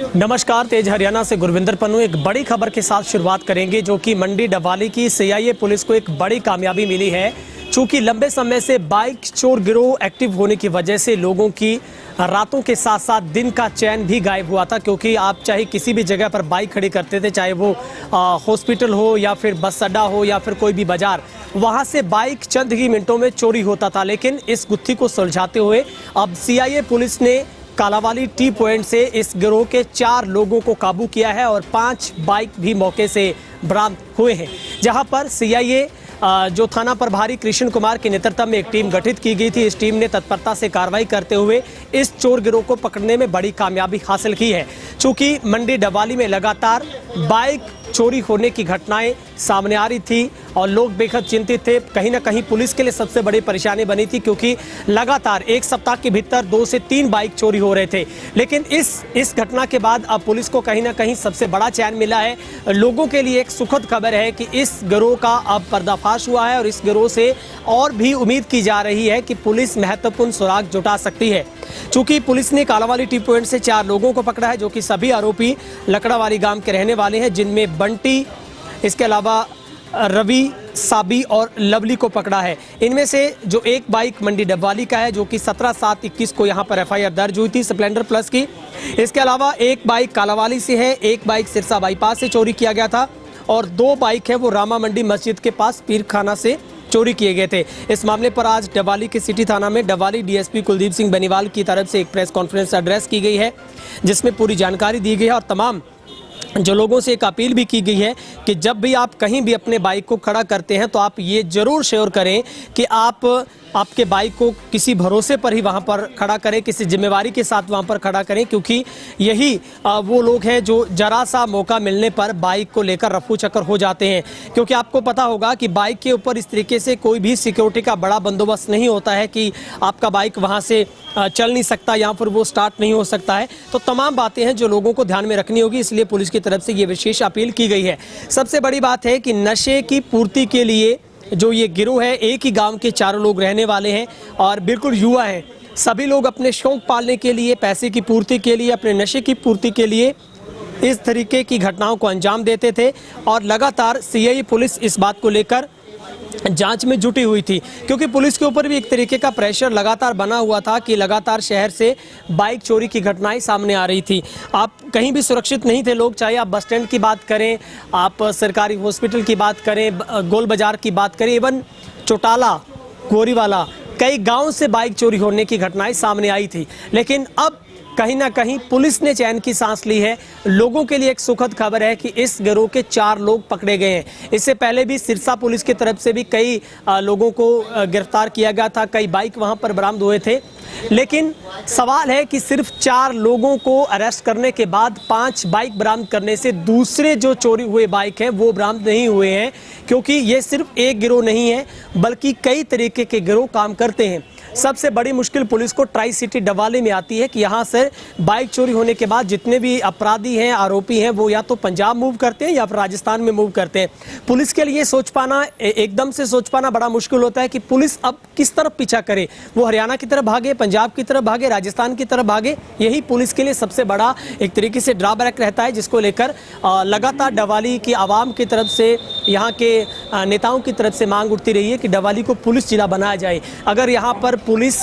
नमस्कार, तेज हरियाणा से गुरविंदर पन्नू एक बड़ी खबर के साथ शुरुआत करेंगे, जो कि मंडी डबवाली की सीआईए पुलिस को एक बड़ी कामयाबी मिली है। चूंकि लंबे समय से बाइक चोर गिरोह एक्टिव होने की वजह से लोगों की रातों के साथ साथ दिन का चैन भी गायब हुआ था। क्योंकि आप चाहे किसी भी जगह पर बाइक खड़ी करते थे, चाहे वो हॉस्पिटल हो या फिर बस अड्डा हो या फिर कोई भी बाजार, वहां से बाइक चंद ही मिनटों में चोरी होता था। लेकिन इस गुत्थी को सुलझाते हुए अब सीआईए पुलिस ने कालावाली टी पॉइंट से इस गिरोह के 4 लोगों को काबू किया है और 5 बाइक भी मौके से बरामद हुए हैं। जहां पर सीआईए जो थाना प्रभारी कृष्ण कुमार के नेतृत्व में एक टीम गठित की गई थी, इस टीम ने तत्परता से कार्रवाई करते हुए इस चोर गिरोह को पकड़ने में बड़ी कामयाबी हासिल की है। चूंकि मंडी डबवाली में लगातार बाइक चोरी होने की घटनाएं सामने आ रही थी और लोग बेहद चिंतित थे। कहीं ना कहीं पुलिस के लिए सबसे बड़ी परेशानी बनी थी, क्योंकि लगातार एक सप्ताह के भीतर 2 से 3 बाइक चोरी हो रहे थे। लेकिन इस घटना के बाद अब पुलिस को कहीं ना कहीं सबसे बड़ा चैन मिला है। लोगों के लिए एक सुखद खबर है कि इस गिरोह का अब पर्दाफाश हुआ है और इस गिरोह से और भी उम्मीद की जा रही है कि पुलिस महत्वपूर्ण सुराग जुटा सकती है। चूंकि पुलिस ने कालावाली टी पॉइंट से 4 लोगों को पकड़ा है, जो कि सभी आरोपी लकड़ावाली गांव के रहने वाले हैं, जिनमें बंटी, इसके अलावा रवि, साबी और लवली को पकड़ा है। इनमें से जो एक बाइक मंडी डबवाली का है, जो कि 17/7/21 को यहां पर एफआईआर दर्ज हुई थी स्प्लेंडर प्लस की। इसके अलावा एक बाइक कालावाली से है, एक बाइक सिरसा बाईपास से चोरी किया गया था और 2 बाइक है वो रामा मंडी मस्जिद के पास पीरखाना से चोरी किए गए थे। इस मामले पर आज डबवाली के सिटी थाना में डबवाली डीएसपी कुलदीप सिंह बेनीवाल की तरफ से एक प्रेस कॉन्फ्रेंस एड्रेस की गई है, जिसमें पूरी जानकारी दी गई है और तमाम जो लोगों से एक अपील भी की गई है कि जब भी आप कहीं भी अपने बाइक को खड़ा करते हैं तो आप ये जरूर श्योर करें कि आपके बाइक को किसी भरोसे पर ही वहां पर खड़ा करें, किसी जिम्मेवारी के साथ वहां पर खड़ा करें। क्योंकि यही वो लोग हैं जो जरा सा मौका मिलने पर बाइक को लेकर रफू चक्कर हो जाते हैं। क्योंकि आपको पता होगा कि बाइक के ऊपर इस तरीके से कोई भी सिक्योरिटी का बड़ा बंदोबस्त नहीं होता है कि आपका बाइक वहां से चल नहीं सकता या फिर वो स्टार्ट नहीं हो सकता है। तो तमाम बातें हैं जो लोगों को ध्यान में रखनी होगी, इसलिए पुलिस की तरफ से ये विशेष अपील की गई है। सबसे बड़ी बात है कि नशे की पूर्ति के लिए जो ये गिरोह है, एक ही गांव के 4 लोग रहने वाले हैं और बिल्कुल युवा हैं। सभी लोग अपने शौक पालने के लिए, पैसे की पूर्ति के लिए, अपने नशे की पूर्ति के लिए इस तरीके की घटनाओं को अंजाम देते थे और लगातार सीआईए पुलिस इस बात को लेकर जांच में जुटी हुई थी। क्योंकि पुलिस के ऊपर भी एक तरीके का प्रेशर लगातार बना हुआ था कि लगातार शहर से बाइक चोरी की घटनाएं सामने आ रही थी। आप कहीं भी सुरक्षित नहीं थे लोग, चाहे आप बस स्टैंड की बात करें, आप सरकारी हॉस्पिटल की बात करें, गोल बाजार की बात करें, इवन चौटाला, गोरीवाला, कई गाँव से बाइक चोरी होने की घटनाएं सामने आई थी। लेकिन अब कहीं ना कहीं पुलिस ने चैन की सांस ली है। लोगों के लिए एक सुखद खबर है कि इस गिरोह के 4 लोग पकड़े गए हैं। इससे पहले भी सिरसा पुलिस की तरफ से भी कई लोगों को गिरफ्तार किया गया था, कई बाइक वहां पर बरामद हुए थे। लेकिन सवाल है कि सिर्फ 4 लोगों को अरेस्ट करने के बाद 5 बाइक बरामद करने से दूसरे जो चोरी हुए बाइक हैं वो बरामद नहीं हुए हैं। क्योंकि ये सिर्फ एक गिरोह नहीं है, बल्कि कई तरीके के गिरोह काम करते हैं। सबसे बड़ी मुश्किल पुलिस को ट्राई सिटी डबवाली में आती है कि यहाँ से बाइक चोरी होने के बाद जितने भी अपराधी हैं, आरोपी हैं, वो या तो पंजाब मूव करते हैं या फिर राजस्थान में मूव करते हैं। पुलिस के लिए सोच पाना, एकदम से सोच पाना बड़ा मुश्किल होता है कि पुलिस अब किस तरफ पीछा करे। वो हरियाणा की तरफ भागे, पंजाब की तरफ भागे, राजस्थान की तरफ भागे। यही पुलिस के लिए सबसे बड़ा एक तरीके से ड्रॉबैक रहता है, जिसको लेकर लगातार डबवाली की आवाम की तरफ से, यहाँ के नेताओं की तरफ से मांग उठती रही है कि डबवाली को पुलिस जिला बनाया जाए। अगर यहाँ पर पुलिस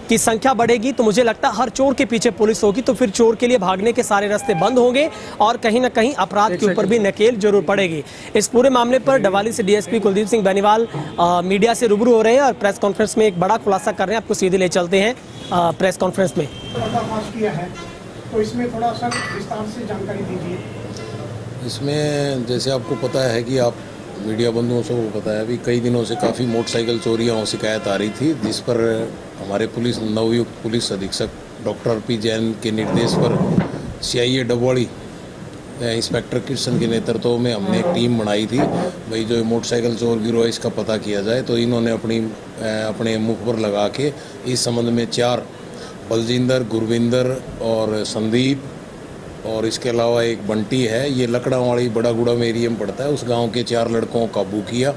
की संख्या बढ़ेगी तो मुझे लगता है हर चोर के पीछे पुलिस होगी, तो फिर चोर के लिए भागने के सारे रास्ते बंद होंगे और कहीं ना कहीं अपराध के ऊपर भी नकेल जरूर पड़ेगी। इस पूरे मामले पर डबवाली से डीएसपी कुलदीप सिंह बेनीवाल मीडिया से रूबरू हो रहे हैं और प्रेस कॉन्फ्रेंस में एक बड़ा खुलासा कर रहे हैं। आपको सीधे ले चलते हैं प्रेस कॉन्फ्रेंस में। तो इसमें थोड़ा सा विस्तार से जानकारी दीजिए। इसमें जैसे आपको पता है कि आप मीडिया बंधुओं से वो पता है, अभी कई दिनों से काफ़ी मोटरसाइकिल चोरियों और शिकायत आ रही थी, जिस पर हमारे नवयुक्त पुलिस अधीक्षक डॉक्टर पी जैन के निर्देश पर सीआईए डबवाली इंस्पेक्टर कृष्ण के नेतृत्व में हमने एक टीम बनाई थी। भाई जो मोटरसाइकिल चोर गिरोह इसका पता किया जाए, तो इन्होंने अपने मुख पर लगा के इस संबंध में 4 बलजिंदर, गुरविंदर और संदीप और इसके अलावा एक बंटी है, ये लकड़ावाली बड़ा गुड़ा में एरिया में पड़ता है, उस गांव के 4 लड़कों को काबू किया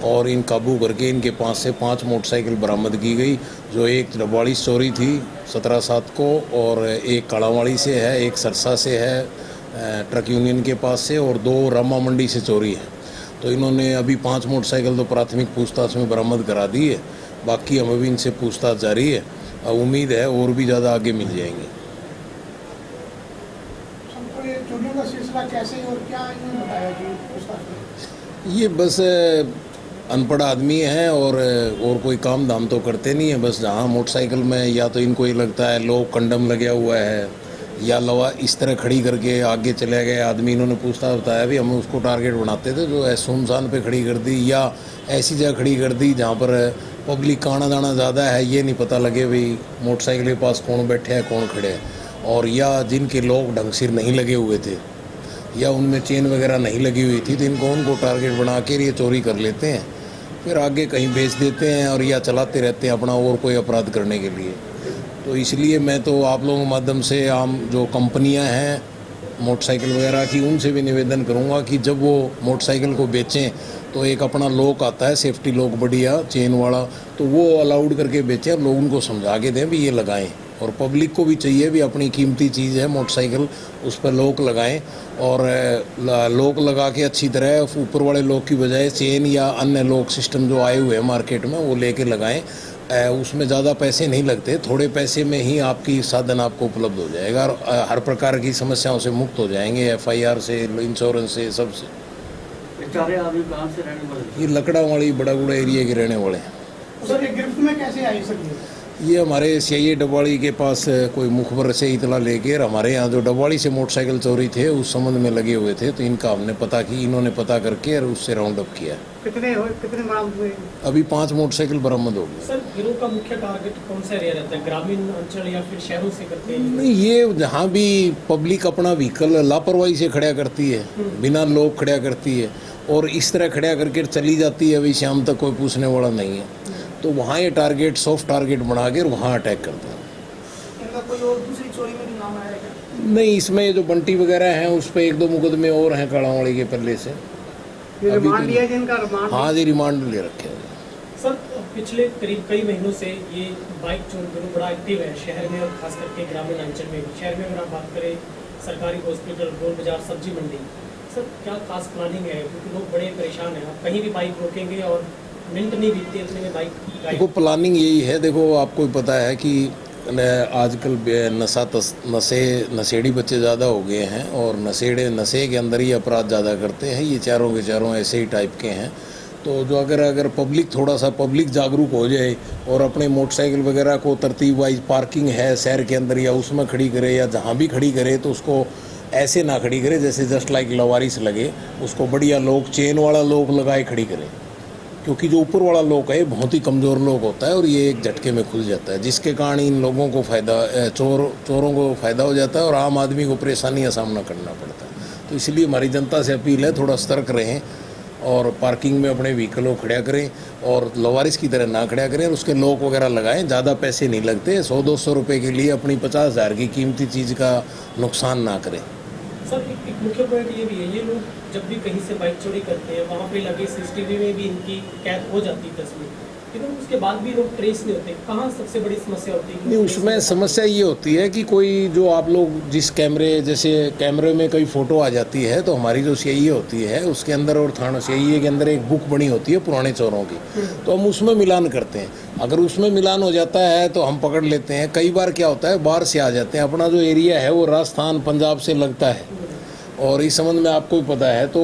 और इन काबू करके इनके पास से 5 मोटरसाइकिल बरामद की गई, जो एक डबवाड़ी से चोरी थी 17/7 को, और एक कड़ावाड़ी से है, एक सरसा से है ट्रक यूनियन के पास से, और 2 रामा मंडी से चोरी है। तो इन्होंने अभी 5 मोटरसाइकिल तो प्राथमिक पूछताछ में बरामद करा दी है, बाकी हम अभी इनसे पूछताछ जारी है। अब उम्मीद है और भी ज़्यादा आगे मिल जाएंगे। सबको ये चोरियों का सिलसिला कैसे और क्या इन्होंने बताया कि पूछताछ में? ये बस अनपढ़ आदमी हैं और कोई काम धाम तो करते नहीं है। बस जहाँ मोटरसाइकिल में या तो इनको ये लगता है लोग कंडम लगा हुआ है, या लवा इस तरह खड़ी करके आगे चले गए आदमी। इन्होंने पूछता बताया भी हमें उसको टारगेट बनाते थे, जो सुनसान पे खड़ी कर दी या ऐसी जगह खड़ी कर दी जहाँ पर पब्लिक का आना जाना ज़्यादा है, ये नहीं पता लगे भाई मोटरसाइकिल के पास कौन बैठे हैं कौन खड़े हैं, और या जिनके लोग ढंग सिर नहीं लगे हुए थे या उनमें चेन वगैरह नहीं लगी हुई थी, तो इनको उनको टारगेट बना के ये चोरी कर लेते हैं, फिर आगे कहीं बेच देते हैं और या चलाते रहते हैं अपना और कोई अपराध करने के लिए। तो इसलिए मैं तो आप लोगों के माध्यम से आम जो कंपनियां हैं मोटरसाइकिल वगैरह की, उनसे भी निवेदन करूंगा कि जब वो मोटरसाइकिल को बेचें तो एक अपना लॉक आता है, सेफ्टी लॉक बढ़िया चेन वाला, तो वो अलाउड करके बेचें और लोगों को समझा के दें भी ये लगाएं। और पब्लिक को भी चाहिए भी अपनी कीमती चीज़ है मोटरसाइकिल, उस पर लॉक लगाएं और लॉक लगा के अच्छी तरह ऊपर वाले लॉक की बजाय चेन या अन्य लॉक सिस्टम जो आए हुए हैं मार्केट में वो लेके लगाएं। उसमें ज़्यादा पैसे नहीं लगते, थोड़े पैसे में ही आपकी साधन आपको उपलब्ध हो जाएगा और हर प्रकार की समस्याओं से मुक्त हो जाएंगे, FIR से, इंश्योरेंस से, सबसे। बेचारे आदमी कहाँ से रहने वाले? ये लकड़ावाड़ी बड़ागुड़ा एरिया के रहने वाले हैं। सर ये गिरफ्त में कैसे आई सर ये हमारे CIA डबवाड़ी के पास कोई मुखबर से इतला लेकर हमारे यहाँ जो डबवाड़ी से मोटरसाइकिल चोरी थे उस संबंध में लगे हुए थे, तो इनका हमने पता की, इन्होंने पता करके और उससे राउंड अप किया। कितने बरामद हुए? अभी 5 मोटरसाइकिल बरामद हो गए। सर गिरोह का मुख्य टारगेट कौन सा एरिया रहता है, ग्रामीण अंचल या फिर शहरों से करते हैं? नहीं, ये जहाँ भी पब्लिक अपना व्हीकल लापरवाही से खड़ा करती है, बिना लोग खड़ा करती है और इस तरह खड़ा करके चली जाती है, अभी शाम तक कोई पूछने वाला नहीं है, तो वहाँ ये टारगेट सॉफ्ट टारगेट बना के वहाँ अटैक करते हैं। इनका कोई और दूसरी चोरी में भी नाम आया क्या? नहीं, इसमें जो बंटी वगैरह हैं उस पर 1-2 मुकदमे और हैं कड़ावाड़ी के पल्ले से। रिमांड लिया जिनका रिमांड? हाँ जी, रिमांड ले रखे हैं। सर पिछले करीब कई महीनों से ये बाइक चोर गिरोह बड़ा एक्टिव है शहर में और खास करके ग्रामीण अंचल में। शहर में अगर आप बात करें सरकारी हॉस्पिटल, गोल बाजार, सब्जी मंडी, सर क्या खास प्लानिंग है? क्योंकि लोग बड़े परेशान हैं, आप कहीं भी बाइक रोकेंगे और मिनट नहीं बीतती इतने में बाइक। देखो प्लानिंग यही है, देखो आपको पता है कि आजकल नशेड़ी बच्चे ज़्यादा हो गए हैं और नशे के अंदर ही अपराध ज़्यादा करते हैं। ये चारों के चारों ऐसे ही टाइप के हैं। तो जो अगर पब्लिक थोड़ा सा पब्लिक जागरूक हो जाए और अपने मोटरसाइकिल वगैरह को तरतीब वाइज पार्किंग है शहर के अंदर या उसमें खड़ी करे या जहाँ भी खड़ी करे, तो उसको ऐसे ना खड़ी करे जैसे जस्ट लाइक लवारिस लगे, उसको बढ़िया लोग चेन वाला लोग लगाए खड़ी करें, क्योंकि जो ऊपर वाला लोक है बहुत ही कमज़ोर लोग होता है और ये एक झटके में खुल जाता है, जिसके कारण इन लोगों को फ़ायदा, चोरों को फ़ायदा हो जाता है और आम आदमी को परेशानी का सामना करना पड़ता है। तो इसलिए हमारी जनता से अपील है थोड़ा सतर्क रहें और पार्किंग में अपने व्हीकल को खड़ा करें और लवारिस की तरह ना खड़ा करें और उसके लॉक वगैरह लगाएं। ज़्यादा पैसे नहीं लगते, 100-200 रुपये के लिए अपनी 50,000 की कीमती चीज़ का नुकसान ना करें। सर एक मुख्य पॉइंट ये भी है, ये लोग जब भी कहीं से बाइक चोरी करते हैं वहाँ पे लगे CCTV में भी इनकी कैद हो जाती है तस्वीर, लेकिन उसके बाद भी लोग ट्रेस नहीं होते। कहाँ सबसे बड़ी समस्या होती है? नहीं, उसमें समस्या ये होती है कि कोई जो आप लोग जिस कैमरे, जैसे कैमरे में कोई फ़ोटो आ जाती है तो हमारी जो CIA होती है उसके अंदर और थाना CIA के अंदर एक बुक बनी होती है पुराने चोरों की, तो हम उसमें मिलान करते हैं। अगर उसमें मिलान हो जाता है तो हम पकड़ लेते हैं। कई बार क्या होता है बाहर से आ जाते हैं, अपना जो एरिया है वो राजस्थान पंजाब से लगता है और इस संबंध में आपको भी पता है, तो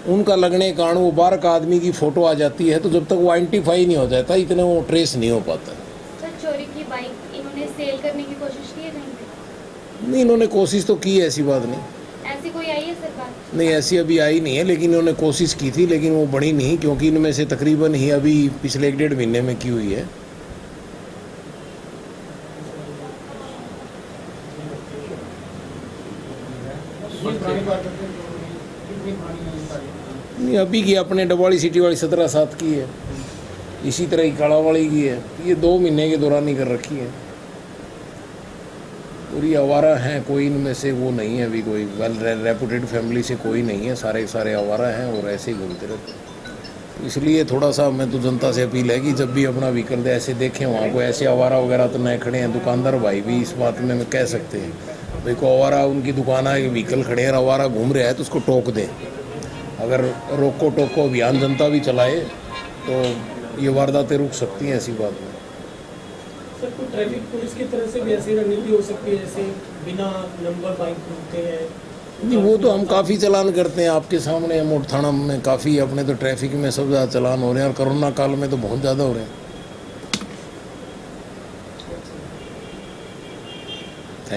उनका लगने के कारण वो बाहर का आदमी की फ़ोटो आ जाती है, तो जब तक वो आइडेंटिफाई नहीं हो जाता इतने वो ट्रेस नहीं हो पाता। सर चोरी की बाइक इन्होंने सेल करने की कोशिश की है कहीं पे? नहीं, इन्होंने कोशिश तो की है, ऐसी बात नहीं। ऐसी कोई आई है सरकार? नहीं, ऐसी अभी आई नहीं है, लेकिन इन्होंने कोशिश की थी लेकिन वो बड़ी नहीं, क्योंकि इनमें से तकरीबन ही अभी पिछले 1-1.5 महीने में की हुई है। नहीं, अभी की अपने डबवाड़ी सिटी वाली 17/7 की है, इसी तरह ही कालावाड़ी की है, ये 2 महीने के दौरान ही कर रखी है। पूरी आवारा हैं, कोई इनमें से वो नहीं है अभी, कोई वेल रेपुटेड फैमिली से कोई नहीं है, सारे आवारा हैं और ऐसे ही घूमते रहते हैं। इसलिए थोड़ा सा मैं तो जनता से अपील है कि जब भी अपना व्हीकल दे ऐसे देखें वहाँ को ऐसे आवारा वगैरह तो नए खड़े हैं। दुकानदार भाई भी इस बात में कह सकते हैं भाई को आवारा उनकी दुकान है व्हीकल खड़े हैं आवारा घूम रहा है तो उसको टोक दें। अगर रोको टोको अभियान जनता भी चलाए तो ये वारदातें रुक सकती हैं। ऐसी बात में सर कोई ट्रैफिक पुलिस की तरफ से भी ऐसी रणनीति हो सकती है जैसे बिना नंबर बाइक घूमते हैं? नहीं, वो तो हम काफ़ी चालान करते हैं आपके सामने। मोट थाना में काफ़ी अपने तो ट्रैफिक में सब ज़्यादा चालान हो रहे हैं और कोरोना काल में तो बहुत ज़्यादा हो रहे हैं।